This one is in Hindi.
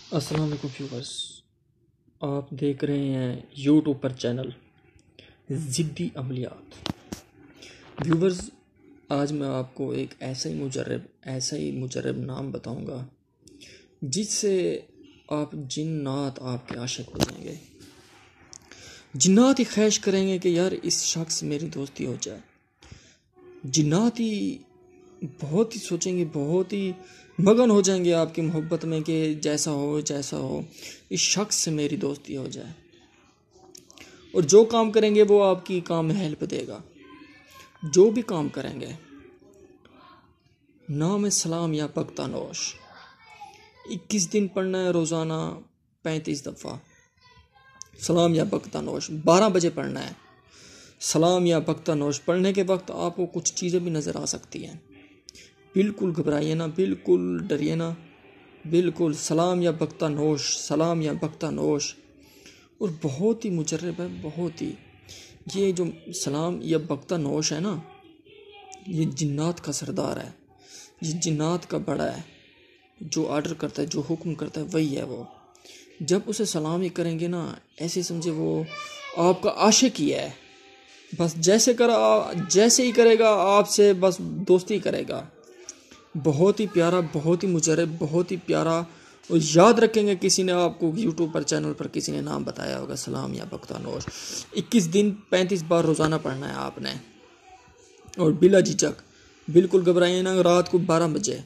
अस्सलाम वालेकुम व्यूवर्स, आप देख रहे हैं यूट्यूब पर चैनल ज़िद्दी अमलियात। व्यूवर्स, आज मैं आपको एक ऐसा ही मुजर्रब नाम बताऊंगा जिससे आप जिन्नात आपके आशिक हो जाएंगे। जिन्नात ही ख्वाहिश करेंगे कि यार इस शख्स से मेरी दोस्ती हो जाए। जिन्नात ही बहुत ही सोचेंगे, बहुत ही मगन हो जाएंगे आपकी मोहब्बत में कि जैसा हो इस शख्स से मेरी दोस्ती हो जाए। और जो काम करेंगे वो आपकी काम में हेल्प देगा। जो भी काम करेंगे, नाम है सलाम या बख्तानोश। 21 दिन पढ़ना है रोज़ाना 35 दफ़ा। सलाम या बख्तानोश 12 बजे पढ़ना है। सलाम या बख्तानोश पढ़ने के वक्त आपको कुछ चीज़ें भी नज़र आ सकती हैं। बिल्कुल घबराइए ना, बिल्कुल डरिए ना, बिल्कुल सलाम या बख्तानोश। और बहुत ही मुजर्रब है, बहुत ही। ये जो सलाम या बख्तानोश है ना, ये जिन्नात का सरदार है, ये जिन्नात का बड़ा है। जो ऑर्डर करता है, जो हुक्म करता है, वही है वो। जब उसे सलाम ही करेंगे ना, ऐसे समझे वो आपका आशिक ही है। बस जैसे ही करेगा आपसे, बस दोस्ती करेगा। बहुत ही प्यारा, बहुत ही मुजर्रब, बहुत ही प्यारा। और याद रखेंगे, किसी ने आपको यूट्यूब पर चैनल पर किसी ने नाम बताया होगा सलाम या बख्तानोश। 21 दिन 35 बार रोज़ाना पढ़ना है आपने, और बिला झिझक, बिल्कुल घबराइए ना। रात को 12 बजे